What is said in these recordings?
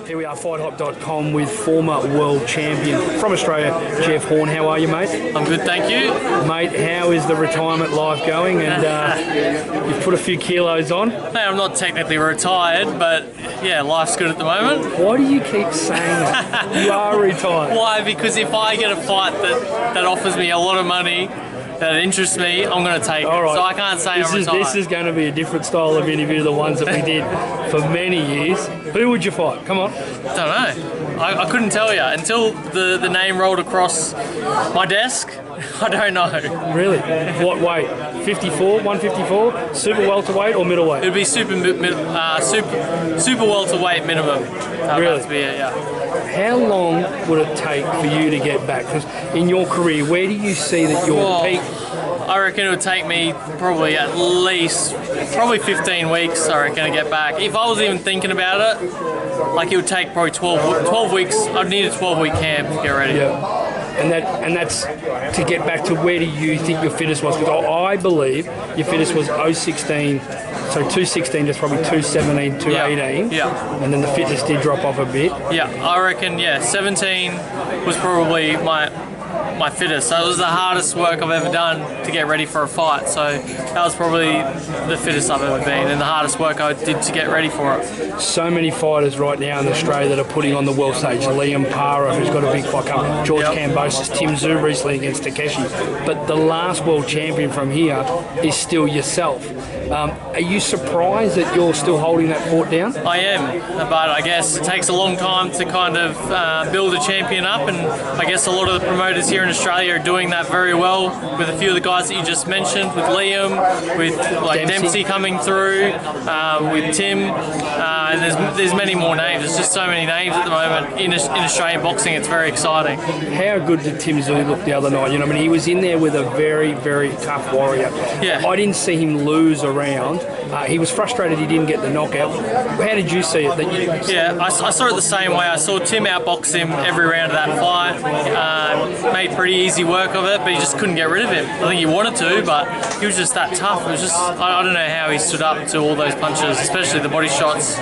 Here we are, FightHop.com with former world champion from Australia, Jeff Horn. How are you, mate? I'm good, thank you. Mate, how is the retirement life going? And you've put a few kilos on. Hey, I'm not technically retired, but yeah, life's good at the moment. Why do you keep saying that? You are retired. Why? Because if I get a fight that offers me a lot of money, that interests me, I'm going to take it. Right. So I can't say I'm retired. This is going to be a different style of interview to the ones that we did for many years. Who would you fight? Come on. Don't know. I couldn't tell you until the name rolled across my desk. I don't know. Really? What weight? 54, 154, super welterweight or middleweight? It'd be super welterweight minimum. Really? To be it, yeah. How long would it take for you to get back? Because in your career, where do you see that your peak? I reckon it would take me probably 15 weeks, I reckon, to get back. If I was even thinking about it, like it would take probably 12 weeks. I'd need a 12-week camp to get ready. Yeah. And that's to get back to where do you think your fitness was? Because I believe your fitness was 016, so 216 is probably 217, 218. Yeah. And then the fitness did drop off a bit. Yeah, I reckon, 17 was probably my fittest. So it was the hardest work I've ever done to get ready for a fight. So that was probably the fittest I've ever been and the hardest work I did to get ready for it. So many fighters right now in Australia that are putting on the world stage. Liam Parra, who's got a big fight coming. George Kambosos, Tim Tszyu recently against Takeshi. But the last world champion from here is still yourself. Are you surprised that you're still holding that fort down? I am, but I guess it takes a long time to kind of build a champion up, and I guess a lot of the promoters here in Australia are doing that very well with a few of the guys that you just mentioned, with Liam, with like Dempsey coming through, with Tim, and there's many more names. There's just so many names at the moment in Australian boxing. It's very exciting. How good did Tim Tszyu look the other night? You know, I mean, he was in there with a very, very tough warrior. Yeah. I didn't see him lose around. He was frustrated he didn't get the knockout. How did you see it? I saw it the same way. I saw Tim outbox him every round of that fight. Made pretty easy work of it, but he just couldn't get rid of him. I think he wanted to, but he was just that tough. It was just, I don't know how he stood up to all those punches, especially the body shots.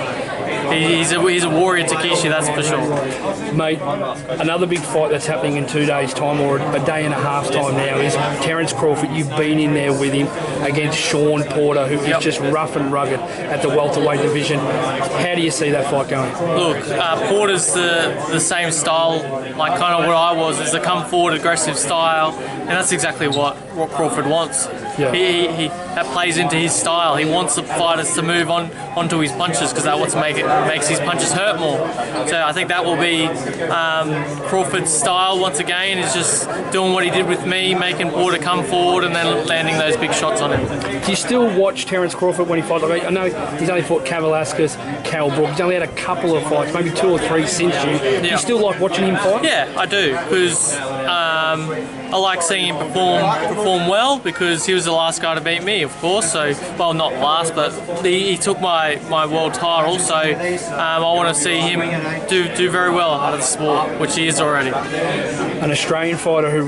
He's a warrior, Takeshi, that's for sure. Mate, another big fight that's happening in 2 days' time, or a day and a half's time now, is Terence Crawford. You've been in there with him against Shawn Porter, who is just rough and rugged at the welterweight division. How do you see that fight going? Look, Porter's the same style, like kind of what I was, is a come forward, aggressive style, and that's exactly what Crawford wants. Yeah. He that plays into his style. He wants the fighters to move onto his punches because that's what makes his punches hurt more. So I think that will be Crawford's style once again, is just doing what he did with me, making Porter come forward and then landing those big shots on him. Do you still watch Terence Crawford when he fights? I know he's only fought Kavaliauskas, Cal Brook. He's only had a couple of fights, maybe 2 or 3 since you. Do you still like watching him fight? Yeah, I do, because I like seeing him perform well, because he was the last guy to beat me, of course. So, well, not last, but he took my world title. So I want to see him do very well out of the sport, which he is already. An Australian fighter who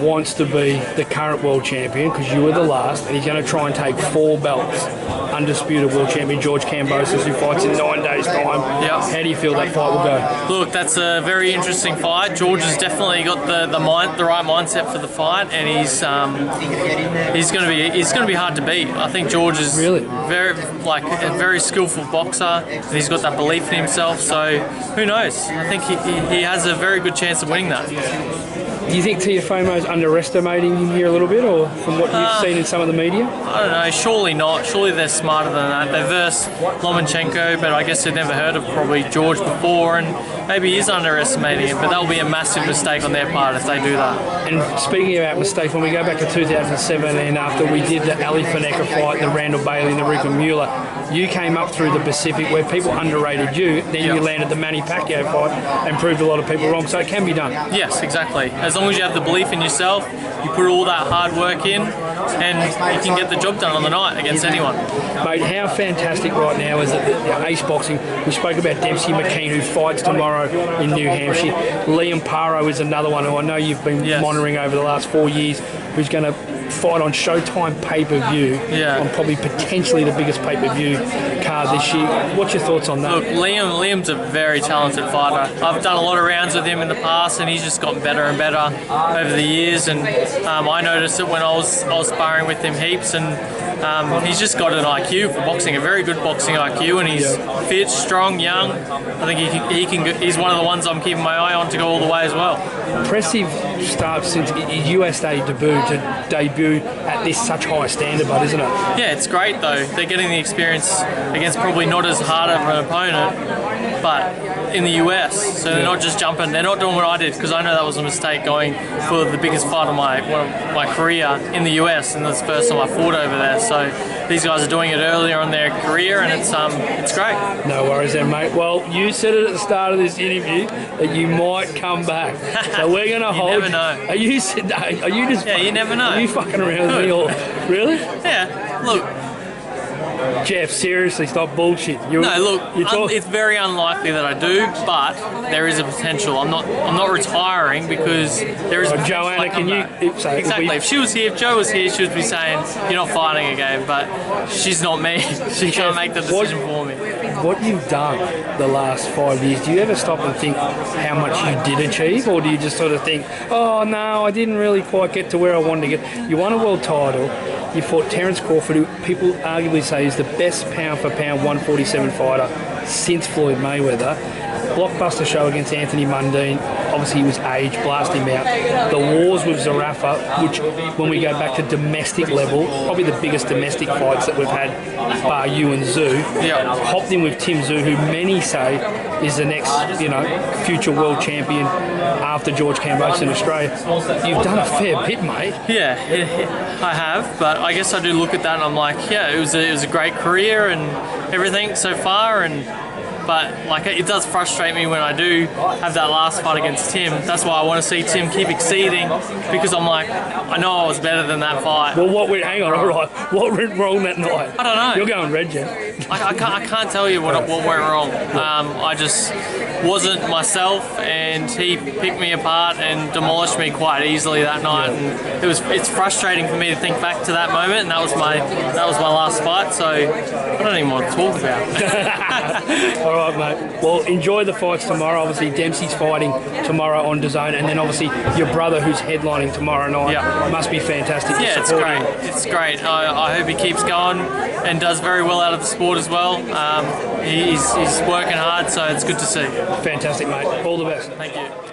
wants to be the current world champion, because you were the last, and he's going to try and take 4 belts. Undisputed world champion George Kambosos, who fights in 9 days' time. Yep. How do you feel that fight will go? Look, that's a very interesting fight. George has definitely got the right mindset for the fight, and he's going to be hard to beat. I think George is a very skillful boxer, and he's got that belief in himself. So who knows? I think he has a very good chance of winning that. Do you think Tiafoe's underestimating him here a little bit, or from what you've seen in some of the media? I don't know, surely not. Surely they're smarter than that. They versed Lomachenko, but I guess they've never heard of probably George before, and maybe he is underestimating him, but that will be a massive mistake on their part if they do that. And speaking about mistakes, when we go back to 2017, after we did the Ali Faneka fight, the Randall Bailey and the Rico Mueller, you came up through the Pacific where people underrated you, then you landed the Manny Pacquiao fight and proved a lot of people wrong, so it can be done. Yes, exactly. As long as you have the belief in yourself, you put all that hard work in, and you can get the job done on the night against anyone. Mate, how fantastic right now is it, Ace Boxing, we spoke about Dempsey McKean, who fights tomorrow in New Hampshire. Liam Parra is another one who I know you've been monitoring over the last 4 years, who's going to fight on Showtime pay-per-view on probably potentially the biggest pay-per-view card this year. What's your thoughts on that? Look, Liam's a very talented fighter. I've done a lot of rounds with him in the past, and he's just gotten better and better over the years. And I noticed it when I was sparring with him heaps, and he's just got an IQ for boxing, a very good boxing IQ, and he's fit, strong, young. I think he's one of the ones I'm keeping my eye on to go all the way as well. Impressive start since his USA debut to debut at this such high standard, but isn't it? Yeah, it's great though. They're getting the experience against probably not as hard of an opponent, but in the US, so they're not just jumping. They're not doing what I did, because I know that was a mistake going for the biggest fight of my career in the US, and that's the first time I fought over there. So these guys are doing it earlier in their career, and it's great. No worries then, mate. Well, you said it at the start of this interview that you might come back, so we're gonna hold. You never know. Are you just? Yeah, you never know. Are you fucking around with me or really? Yeah. Look. Jeff, seriously, stop bullshit. It's very unlikely that I do, but there is a potential. I'm not retiring, because there is a potential. Joanna, can you say exactly? If she was here, if Jo was here, she would be saying, "You're not fighting again." But she's not me. She can't make the decision for me. What you've done the last 5 years, do you ever stop and think how much you did achieve, or do you just sort of think, "Oh no, I didn't really quite get to where I wanted to get"? You won a world title. You fought Terence Crawford, who people arguably say is the best pound-for-pound 147 fighter since Floyd Mayweather. Blockbuster show against Anthony Mundine. Obviously, he was aged, blast him out. The wars with Zarafa, which, when we go back to domestic level, probably the biggest domestic fights that we've had, bar you and Zoo. Yeah. Hopped in with Tim Zoo, who many say is the next, future world champion after George Kambosos in Australia. You've done a fair bit, mate. Yeah, I have, but I guess I do look at that and I'm like, yeah, it was a great career and everything so far, but it does frustrate me when I do have that last fight against Tim. That's why I want to see Tim keep exceeding, because I'm like, I know I was better than that fight. Well, hang on, all right. What went wrong that night? I don't know. You're going red, Jeff. I can't tell you what went wrong. I just wasn't myself, and he picked me apart and demolished me quite easily that night. And it's frustrating for me to think back to that moment, and that was my last fight. So I don't even want to talk about it. All right, mate. Well, enjoy the fights tomorrow. Obviously, Dempsey's fighting tomorrow on DAZN, and then obviously your brother, who's headlining tomorrow night, must be fantastic. Yeah, it's great. It's great. I hope he keeps going and does very well out of the sport as well. He's working hard, so it's good to see. Fantastic, mate. All the best. Thank you.